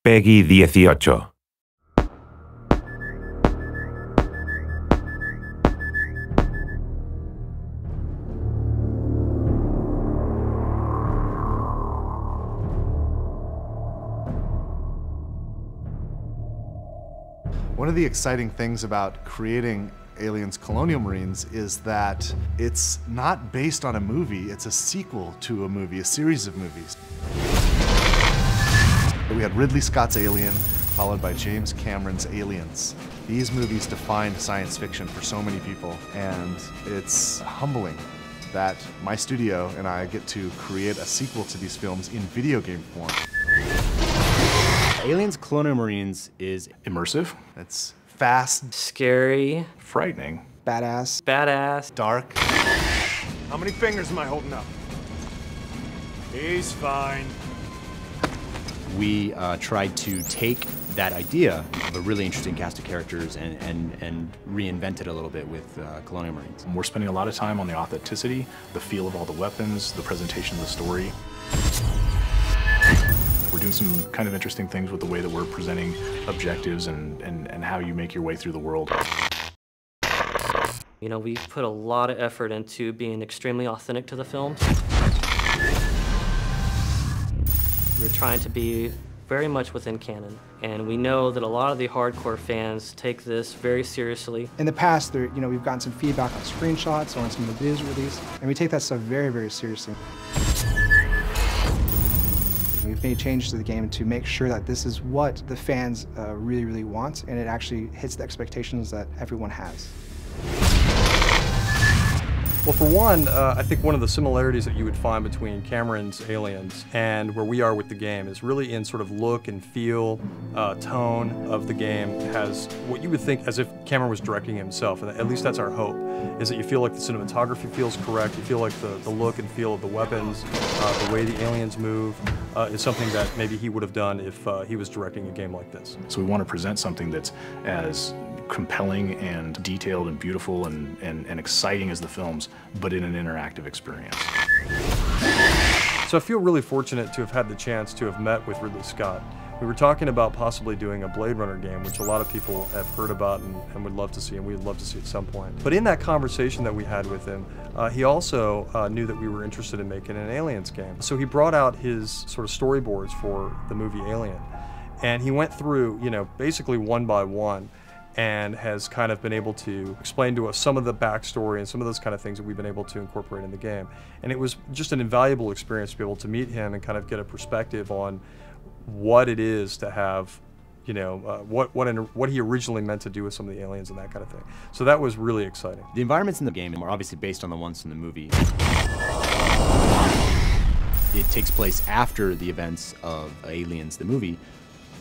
Peggy 18. One of the exciting things about creating Aliens Colonial Marines is that it's not based on a movie, it's a sequel to a movie, a series of movies. We had Ridley Scott's Alien, followed by James Cameron's Aliens. These movies defined science fiction for so many people, and it's humbling that my studio and I get to create a sequel to these films in video game form. Aliens Colonial Marines is immersive. It's fast, scary, frightening, badass, dark. How many fingers am I holding up? He's fine. We tried to take that idea of a really interesting cast of characters and reinvent it a little bit with Colonial Marines. We're spending a lot of time on the authenticity, the feel of all the weapons, the presentation of the story. We're doing some kind of interesting things with the way that we're presenting objectives and how you make your way through the world. You know, we've put a lot of effort into being extremely authentic to the film. We're trying to be very much within canon, and we know that a lot of the hardcore fans take this very seriously. In the past, we've gotten some feedback on screenshots or on some of the videos released, and we take that stuff very, very seriously. We've made changes to the game to make sure that this is what the fans really, really want, and it actually hits the expectations that everyone has. Well, for one, I think one of the similarities that you would find between Cameron's Aliens and where we are with the game is really in sort of look and feel, tone of the game has what you would think as if Cameron was directing himself, and at least that's our hope, is that you feel like the cinematography feels correct, you feel like the look and feel of the weapons, the way the aliens move, is something that maybe he would have done if he was directing a game like this. So we want to present something that's as compelling and detailed and beautiful and exciting as the films, but in an interactive experience. So I feel really fortunate to have had the chance to have met with Ridley Scott. We were talking about possibly doing a Blade Runner game, which a lot of people have heard about and would love to see, and we'd love to see at some point. But in that conversation that we had with him, he also knew that we were interested in making an Aliens game. So he brought out his sort of storyboards for the movie Alien, and he went through, basically one by one, and has kind of been able to explain to us some of the backstory and some of those kind of things that we've been able to incorporate in the game. And it was just an invaluable experience to be able to meet him and kind of get a perspective on what it is to have, what he originally meant to do with some of the aliens and that kind of thing. So that was really exciting. The environments in the game are obviously based on the ones from the movie. It takes place after the events of Aliens, the movie.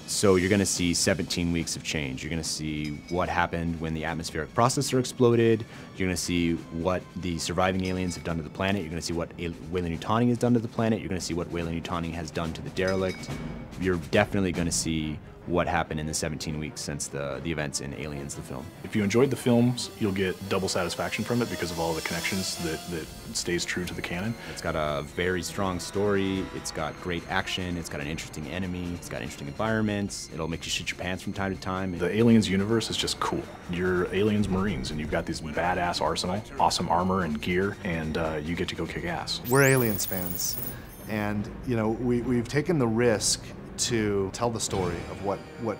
So you're going to see 17 weeks of change. You're going to see what happened when the atmospheric processor exploded. You're going to see what the surviving aliens have done to the planet. You're going to see what Weyland-Yutani has done to the planet. You're going to see what Weyland-Yutani has done to the derelict. You're definitely going to see what happened in the 17 weeks since the events in Aliens, the film. If you enjoyed the films, you'll get double satisfaction from it because of all the connections that stays true to the canon. It's got a very strong story, it's got great action, it's got an interesting enemy, it's got interesting environments, it'll make you shit your pants from time to time. The Aliens universe is just cool. You're Aliens Marines and you've got this badass arsenal, awesome armor and gear, and you get to go kick ass. We're Aliens fans, and we've taken the risk to tell the story of what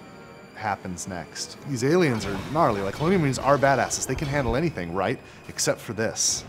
happens next. These aliens are gnarly. Like, Colonial Marines are badasses. They can handle anything, right? Except for this.